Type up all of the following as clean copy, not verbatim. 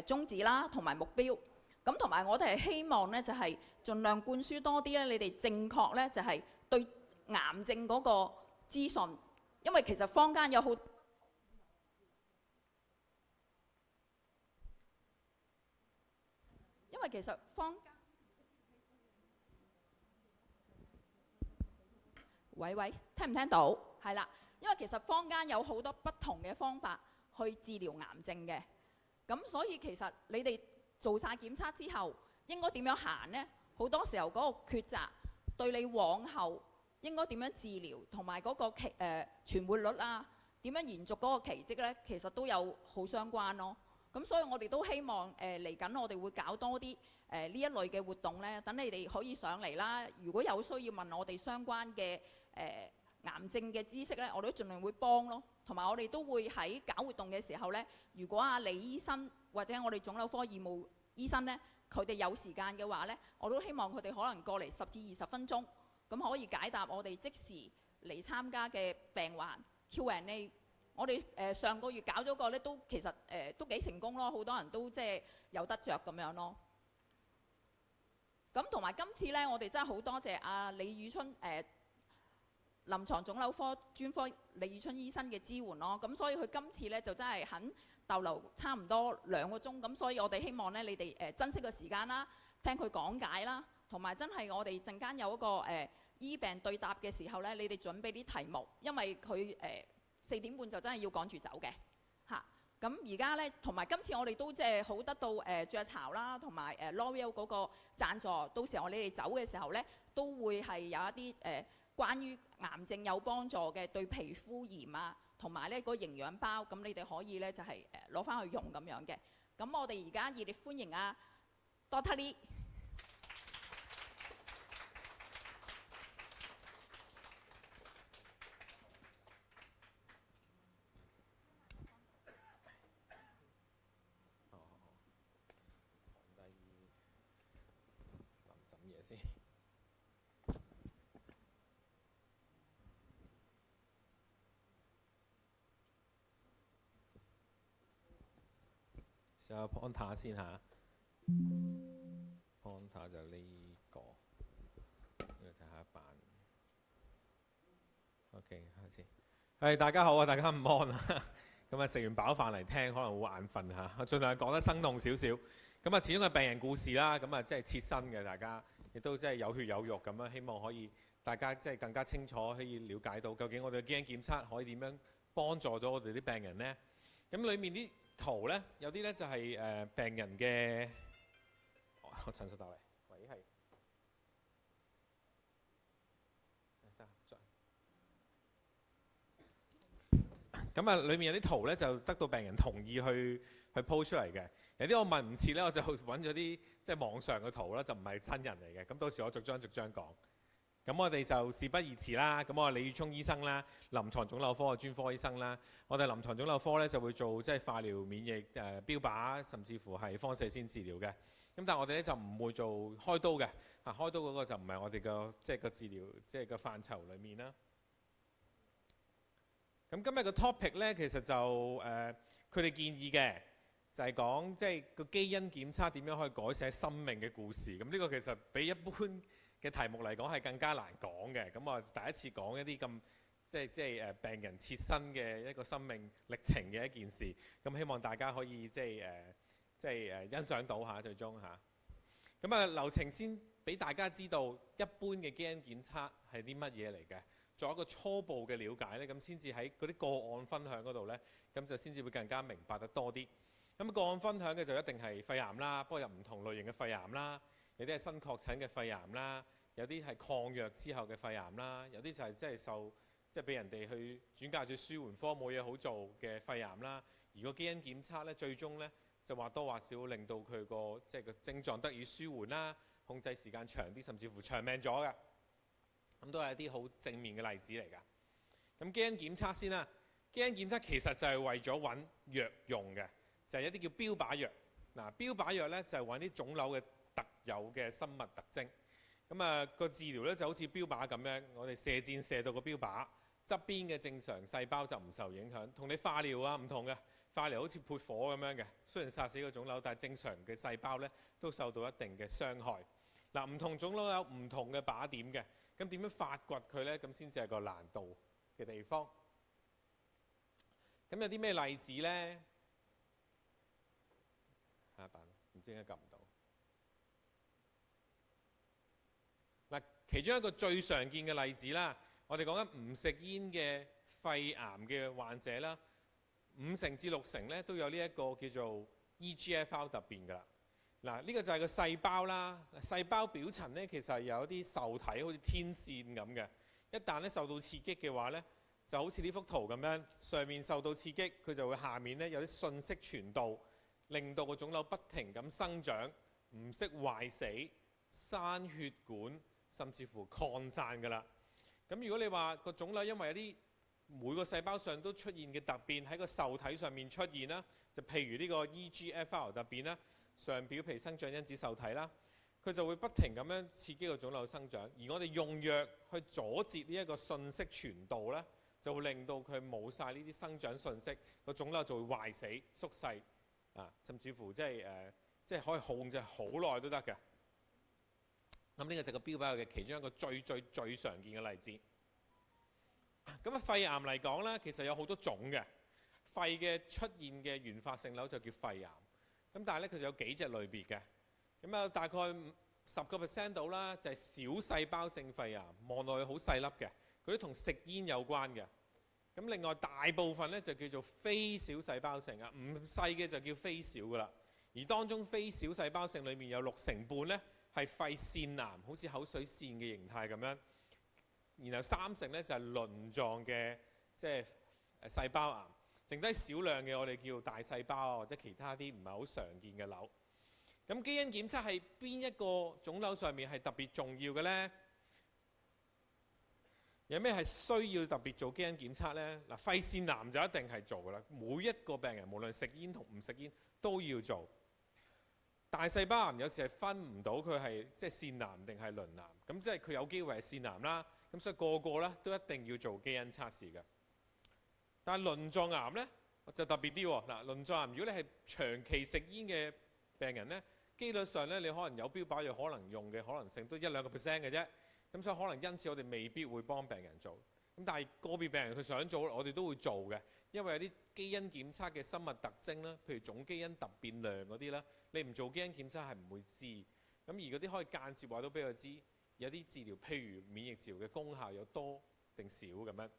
宗旨啦，同埋目標。咁同埋我哋係希望咧，就係盡量灌輸多啲咧，你哋正確咧就係對癌症嗰個資訊，因為其實坊間有好，因為其實坊間，喂，聽唔聽到？係啦，因為其實坊間有好多不同嘅方法去治療癌症嘅，咁所以其實你哋做晒檢測之後，應該點樣行呢？好多時候嗰個抉擇對你往後應該點樣治療，同埋嗰個存活率啊，點樣延續嗰個奇蹟呢？其實都有好相關咯。咁所以我哋都希望嚟緊我哋會搞多啲呢一類嘅活動呢，等你哋可以上嚟啦。如果有需要問我哋相關嘅癌症嘅知識呢，我哋都盡量會幫咯。同埋我哋都會喺搞活動嘅時候呢，如果阿李醫生或者我哋腫瘤科義務醫生呢，佢哋有時間嘅話呢，我都希望佢哋可能過嚟10至20分鐘，咁可以解答我哋即時嚟參加嘅病患 Q&A。我哋上個月搞咗個呢，都其實都幾成功咯，好多人都即係有得着咁樣咯。咁同埋今次呢，我哋真係好多謝阿李宇春臨床腫瘤科專科李宇春醫生嘅支援咯。咁所以佢今次呢，就真係肯逗留差唔多2個鐘。咁所以我哋希望呢，你哋珍惜個時間啦，聽佢講解啦，同埋真係我哋陣間有一個醫病對答嘅時候呢，你哋準備啲題目，因為佢4點半就真係要趕住走嘅嚇。咁而家呢，同埋今次我哋都即係好得到雀巢啦，同埋L'Oreal 嗰個贊助。到時候你哋走嘅時候呢，都會係有一啲關於癌症有幫助嘅對皮膚炎啊，同埋呢嗰個營養包，咁你哋可以呢就係攞翻去用咁樣嘅。咁我哋而家熱烈歡迎啊 Dr. Lee。試下 Ponta 先嚇 ，Ponta 就呢個，呢個就下一版。OK， 開始。係大家好啊，大家唔安啊。咁啊食完飽飯嚟聽，可能會眼瞓嚇。我盡量講得生動少少。咁啊，始終係病人故事啦，咁啊即係切身嘅，大家亦都即係有血有肉咁樣，希望可以大家即係更加清楚可以了解到究竟我哋嘅基因檢測可以點樣幫助到我哋啲病人呢？咁裡面啲圖咧，有啲咧就係病人嘅，我陳述到嚟，喂係，得咁啊，裡面有啲圖咧就得到病人同意去 po 出嚟嘅，有啲我問唔切咧，我就揾咗啲即係網上嘅圖啦，就唔係真人嚟嘅，咁到時我逐張講。咁我哋就事不宜遲啦。咁我李宇聰醫生啦，臨床腫瘤科嘅專科醫生啦。我哋臨床腫瘤科咧就會做即係化療、免疫、標靶，甚至乎係放射線治療嘅。咁但係我哋咧就唔會做開刀嘅。開刀嗰個就唔係我哋嘅即係個治療即係個範疇裡面啦。咁今日個 topic 咧其實就佢哋建議嘅就係講即係個基因檢測點樣可以改寫生命嘅故事。咁呢個其實比一般嘅題目嚟講係更加難講嘅，咁我第一次講一啲咁即係病人切身嘅一個生命歷程嘅一件事，咁希望大家可以即係欣賞到下最終下。咁啊流程先俾大家知道一般嘅基因檢測係啲乜嘢嚟嘅，做一個初步嘅了解咧，咁先至喺嗰啲個案分享嗰度咧，咁就先至會更加明白得多啲。咁個案分享嘅就一定係肺癌啦，不過有唔同類型嘅肺癌啦。有啲係新確診嘅肺癌啦，有啲係抗藥之後嘅肺癌啦，有啲就係即係受即係俾人哋去轉介住舒緩科冇嘢好做嘅肺癌啦。而個基因檢測咧，最終咧就或多或少令到佢個即係個症狀得以舒緩啦，控制時間長啲，甚至乎長命咗嘅。咁都係一啲好正面嘅例子嚟㗎。咁基因檢測先啦，基因檢測其實就係為咗揾藥用嘅，就係一啲叫標靶藥。嗱，標靶藥咧就係揾啲腫瘤嘅特有嘅生物特徵，咁啊個治療咧就好似標靶咁樣，我哋射箭射到個標靶側邊嘅正常細胞就唔受影響，同你化療啊唔同嘅，化療好似潑火咁樣嘅，雖然殺死個腫瘤，但係正常嘅細胞咧都受到一定嘅傷害。嗱，唔同腫瘤有唔同嘅靶點嘅，咁點樣發掘佢咧？咁先至係個難度嘅地方。咁有啲咩例子咧？下一版唔知點解撳唔到。嗱，其中一個最常見嘅例子啦，我哋講緊唔食煙嘅肺癌嘅患者啦，5成至6成咧都有呢一個叫做 EGFR 突變㗎啦。嗱，呢個就係個細胞啦。細胞表層咧其實係有一啲受體，好似天線咁嘅。一旦咧受到刺激嘅話咧，就好似呢幅圖咁樣，上面受到刺激，佢就會下面咧有啲信息傳導，令到個腫瘤不停咁生長，唔識壞死、生血管，甚至乎擴散㗎啦。咁如果你話個腫瘤因為有啲每個細胞上都出現嘅突變喺個受體上面出現啦，就譬如呢個 EGFR 突變啦，上表皮生長因子受體啦，佢就會不停咁樣刺激個腫瘤生長，而我哋用藥去阻截呢一個信息傳導咧，就會令到佢冇晒呢啲生長信息，個腫瘤就會壞死、縮細啊，甚至乎即係可以控制好耐都得嘅。咁呢個就係個標靶藥嘅其中一個最常見嘅例子。咁啊，肺癌嚟講咧，其實有好多種嘅。肺嘅出現嘅原發性瘤就叫肺癌。咁但係咧，佢就有幾隻類別嘅。咁啊，大概10% 到啦，就係小細胞性肺癌，望落去好細粒嘅，嗰啲同食煙有關嘅。咁另外大部分咧就叫做非小細胞性啊，唔細嘅就叫非小噶啦。而當中非小細胞性裏面有60%咧係肺腺癌，好似口水腺嘅形態咁樣。然後30%咧就係鱗狀嘅，即係細胞癌。剩低少量嘅我哋叫大細胞啊，或者其他啲唔係好常見嘅瘤。咁基因檢測係邊一個腫瘤上面係特別重要嘅呢？有咩係需要特別做基因檢測呢？嗱，肺腺癌就一定係做㗎啦，每一個病人無論食煙同唔食煙都要做。大細胞癌有時係分唔到佢係即係腺癌定係鱗癌，咁即係佢有機會係腺癌啦。咁所以個個咧都一定要做基因測試嘅。但係鱗狀癌咧就特別啲喎。嗱，鱗狀癌如果你係長期食煙嘅病人咧，機率上咧你可能有標靶藥可能用嘅可能性都1-2%嘅啫。咁所以可能因此我哋未必會幫病人做。咁但係個別病人佢想做，我哋都會做嘅，因為有啲基因檢測嘅生物特徵啦，譬如總基因突變量嗰啲啦，你唔做基因檢測係唔會知。咁而嗰啲可以間接話到俾佢知，有啲治療譬如免疫治療嘅功效有多定少咁樣。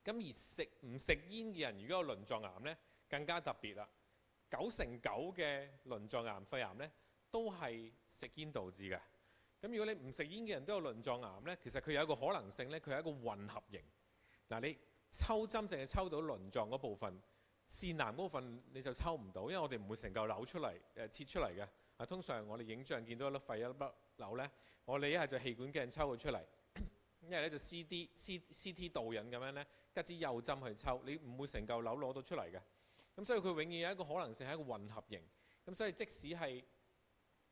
咁而唔食煙嘅人，如果有鱗狀癌咧，更加特別啦。9成9嘅鱗狀癌、肺癌咧，都係食煙導致嘅。咁如果你唔食煙嘅人都有鱗狀癌咧，其實佢有一個可能性咧，佢係一個混合型。嗱，你抽針淨係抽到鱗狀嗰部分，腺癌嗰部分你就抽唔到，因為我哋唔會成嚿瘤出嚟切出嚟嘅。啊，通常我哋影像見到一粒肺一粒瘤咧，我哋一係就氣管鏡抽佢出嚟，一係咧就 CT 導引咁樣咧，吉支幼針去抽，你唔會成嚿瘤攞到出嚟嘅。咁所以佢永遠有一個可能性係一個混合型。咁所以即使係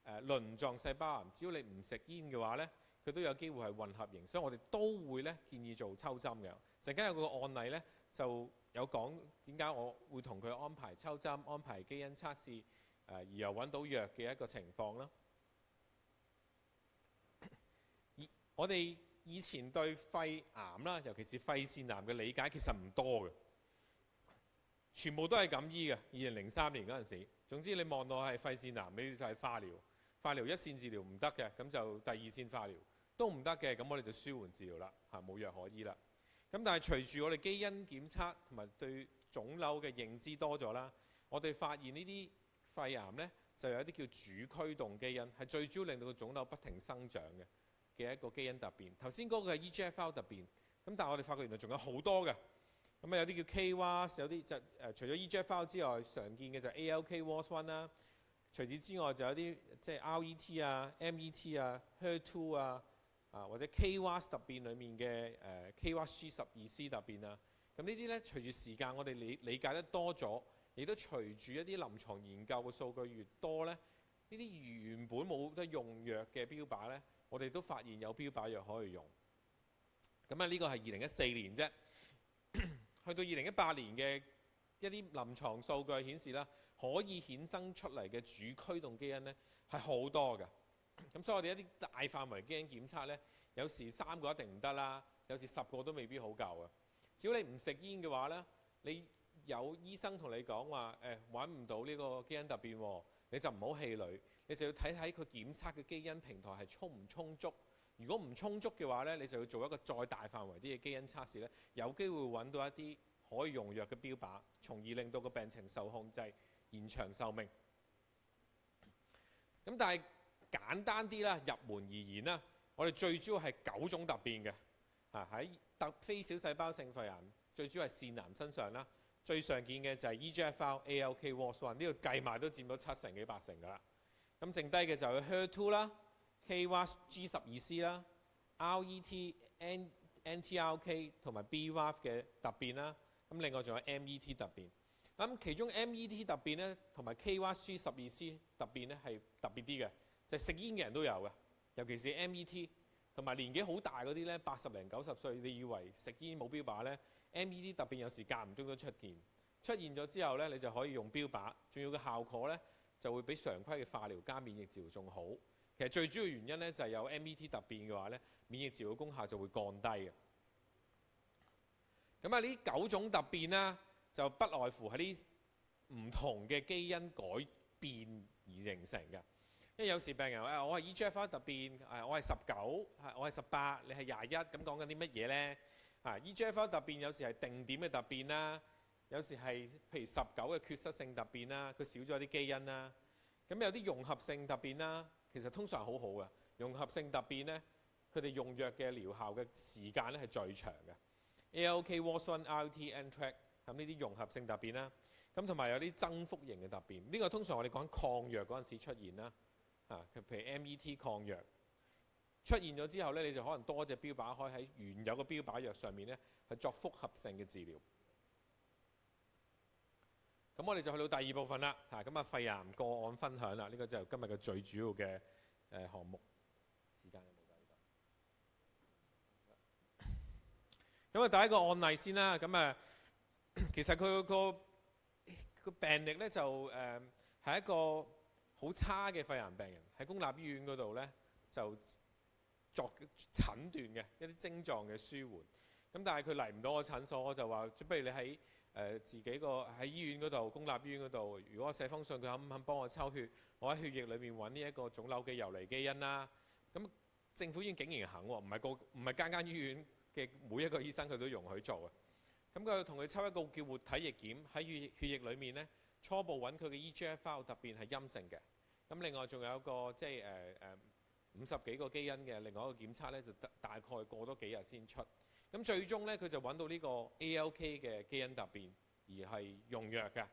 鱗狀細胞癌，只要你唔食煙嘅話咧，佢都有機會係混合型。所以我哋都會咧建議做抽針嘅。陣間有個案例咧就有講點解我會同佢安排抽針、安排基因測試，而又揾到藥嘅一個情況啦。我哋以前對肺癌啦，尤其是肺腺癌嘅理解其實唔多嘅，全部都係咁醫嘅。2003年嗰陣時，總之你望到係肺腺癌，你就係化療。化療一線治療唔得嘅，咁就第二線化療都唔得嘅，咁我哋就舒緩治療啦，冇藥可醫啦。咁但係隨住我哋基因檢測同埋對腫瘤嘅認知多咗啦，我哋發現呢啲肺癌呢，就有一啲叫主驅動基因，係最主要令到個腫瘤不停生長嘅一個基因突變。頭先嗰個係 EGFR 突變，咁但係我哋發覺原來仲有好多嘅。咁有啲叫 KRAS， 有啲就除咗 EGFR 之外，常見嘅就 ALK-ROS1 啦。除此之外，就有啲即係 RET 啊、MET 啊、HER2 啊，或者 KRAS 突變裡面嘅KRAS G12C 突變啊。咁呢啲咧，隨住時間我哋理解得多咗，亦都隨住一啲臨床研究嘅數據越多咧，呢啲原本冇得用藥嘅標靶咧，我哋都發現有標靶藥可以用。咁啊，呢個係2014年啫，去到2018年嘅一啲臨床數據顯示啦，可以衍生出嚟嘅主驅動基因咧係好多嘅。咁所以我哋一啲大範圍基因檢測咧，有時3個一定唔得啦，有時10個都未必好夠啊。只要你唔食煙嘅話咧，你有醫生同你講話揾唔到呢個基因突變喎，你就唔好氣餒，你就要睇睇佢檢測嘅基因平台係充唔充足。如果唔充足嘅話咧，你就要做一個再大範圍啲嘅基因測試咧，有機會揾到一啲可以用藥嘅標靶，從而令到個病情受控制，延長壽命。咁但係簡單啲啦，入門而言啦，我哋最主要係9種突變嘅，喺非小細胞性肺癌，最主要係腺癌身上啦。最常見嘅就係 EGFR、ALK、ROS1， 呢度計埋都佔到70%幾80%㗎啦。咁剩低嘅就係 HER2 啦、KRAS G12C 啦、RET、NTRK 同埋 BRAF 嘅突變啦。咁另外仲有 MET 突變。咁其中 MET 突變咧，同埋 KRAS G12C 突變咧係特別啲嘅，就係食煙嘅人都有嘅，尤其是 MET， 同埋年紀好大嗰啲咧，80零90歲，你以為食煙冇標靶咧？MET 突變有時間唔中都出現咗之後咧，你就可以用標靶，仲要嘅效果咧就會比常規嘅化療加免疫治療仲好。其實最主要原因咧就係有 MET 突變嘅話咧，免疫治療功效就會降低嘅。咁呢9種突變啦，就不外乎係啲唔同嘅基因改變而形成嘅。因為有時病人我係 EGFR 突變，我係19，我係18，你係21，咁講緊啲乜嘢咧？EGFR 突變有時係定點嘅突變啦，有時係譬如19嘅缺失性突變啦，佢少咗啲基因啦。咁有啲融合性突變啦，其實通常好好嘅。融合性突變咧，佢哋用藥嘅療效嘅時間咧係最長嘅。ALK、ROS1、RET、NTRK 咁呢啲融合性突變啦。咁同埋有啲增幅型嘅突變，呢個通常我哋講抗藥嗰陣時出現啦。譬如 MET 抗藥出現咗之後咧，你就可能多隻標靶可以喺原有嘅標靶藥上面咧，係作複合性嘅治療。咁我哋就去到第2部分啦。咁肺癌個案分享啦，呢個就係今日嘅最主要嘅項目。時間有冇㗎？咁第一個案例先啦。咁其實佢個病歷咧就係一個好差嘅肺癌病人，喺公立醫院嗰度咧就作診斷嘅一啲症狀嘅舒緩。咁但係佢嚟唔到我診所，我就話不如你喺自己喺醫院嗰度，公立醫院嗰度，如果我寫封信，佢肯唔肯幫我抽血，我喺血液裏面揾呢一個腫瘤嘅游離基因啦。咁政府醫院竟然肯喎，唔係間間醫院嘅每一個醫生佢都容許做嘅。咁佢同佢抽一個叫活體液檢，喺血液裏面咧初步揾佢嘅 EGFR 突變係陰性嘅。咁另外仲有一個即係50幾個基因嘅另外一個檢測咧，就大概過多幾日先出。咁最終咧佢就揾到呢個 ALK 嘅基因突變，而係用藥嘅。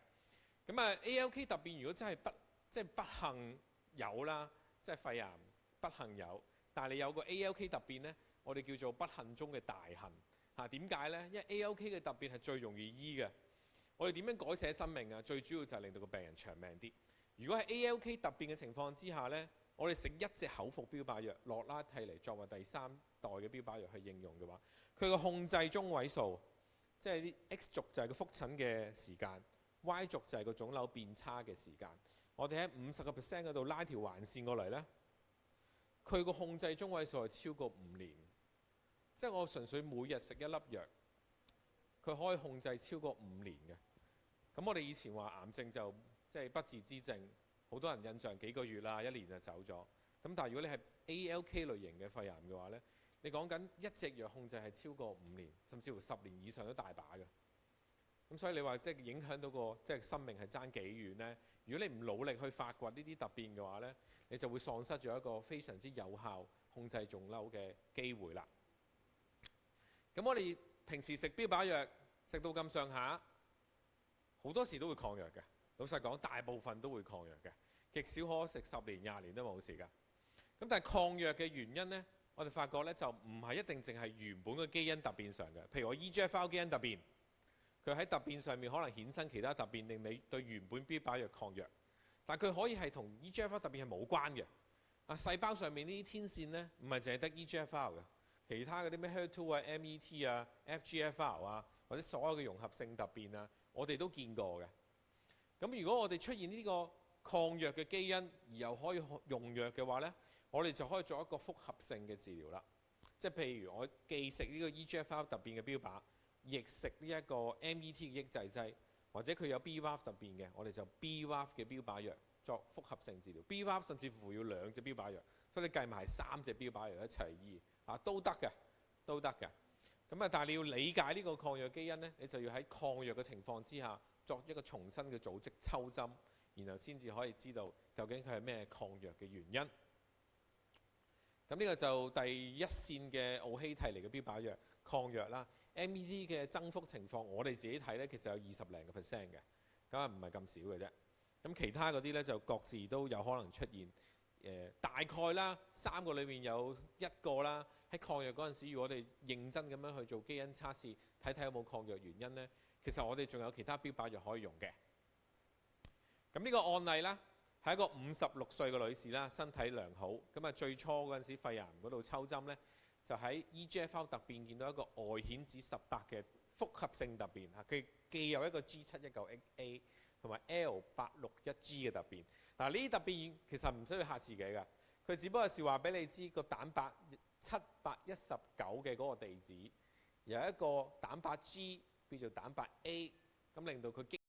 咁ALK 突變如果真係不幸有啦，即係肺癌不幸有，但係你有個 ALK 突變咧，我哋叫做不幸中嘅大幸。點解咧？因為 ALK 嘅突變係最容易醫嘅。我哋點樣改寫生命啊？最主要就係令到個病人長命啲。如果喺 ALK 突變嘅情況之下咧，我哋食一隻口服標靶藥洛拉替尼作為第3代嘅標靶藥去應用嘅話，佢個控制中位數，即係啲 X 軸就係個覆診嘅時間 ，Y 軸就係個腫瘤變差嘅時間。我哋喺50% 嗰度拉條橫線過嚟咧，佢個控制中位數係超過5年。即係我純粹每日食一粒藥，佢可以控制超過5年嘅。咁我哋以前話癌症就即係不治之症，好多人印象幾個月啦、1年就走咗。咁但係如果你係 ALK 類型嘅肺癌嘅話咧，你講緊一隻藥控制係超過5年，甚至乎10年以上都大把嘅。咁所以你話即係影響到個即係生命係爭幾遠咧？如果你唔努力去發掘呢啲突變嘅話咧，你就會喪失咗一個非常之有效控制腫瘤嘅機會啦。咁我哋平時食標靶藥食到咁上下，好多時都會抗藥嘅。老實講，大部分都會抗藥嘅，極少可食10年、20年都冇事㗎。咁但係抗藥嘅原因呢，我哋發覺呢就唔係一定淨係原本嘅基因突變上嘅。譬如我 EGFR 基因突變，佢喺突變上面可能衍生其他突變，令你對原本標靶藥抗藥。但佢可以係同 EGFR 突變係冇關嘅。細胞上面呢啲天線呢，唔係淨係得 EGFR 嘅。其他嗰啲咩 HER2 啊、MET 啊、FGFR 啊，或者所有嘅融合性突變啊，我哋都見過嘅。咁如果我哋出現呢個抗藥嘅基因，而又可以用藥嘅話呢，我哋就可以做一個複合性嘅治療啦。即係譬如我既食呢個 EGFR 突變嘅標靶，亦食呢一個 MET 嘅抑制劑，或者佢有 BRAF 突變嘅，我哋就 BRAF 嘅標靶藥作複合性治療。BRAF 甚至乎要2隻標靶藥，所以你計埋係3隻標靶藥一齊醫都得嘅，都得嘅。咁但係你要理解呢個抗藥基因呢，你就要喺抗藥嘅情況之下作一個重新嘅組織抽針，然後先至可以知道究竟佢係咩抗藥嘅原因。咁呢個就第一線嘅奧希替尼嘅標靶藥抗藥啦。MET 嘅增幅情況，我哋自己睇呢，其實有20零個%嘅，咁啊唔係咁少嘅啫。咁其他嗰啲呢，就各自都有可能出現。大概啦，3個裏面有1個啦。喺抗藥嗰陣時，如果我哋認真咁樣去做基因測試，睇睇有冇抗藥原因呢，其實我哋仲有其他標靶藥可以用嘅。咁呢個案例啦，係一個56歲嘅女士啦，身體良好。咁啊最初嗰陣時肺癌嗰度抽針呢，就喺 EGFR 突變見到一個外顯子18嘅複合性突變嚇，佢既有一個 G719A 同埋 L861G 嘅突變。嗱，呢啲突變其實唔需要嚇自己㗎，佢只不過係話俾你知個蛋白719嘅嗰個地址有一個蛋白 G 叫做蛋白 A，咁令到佢激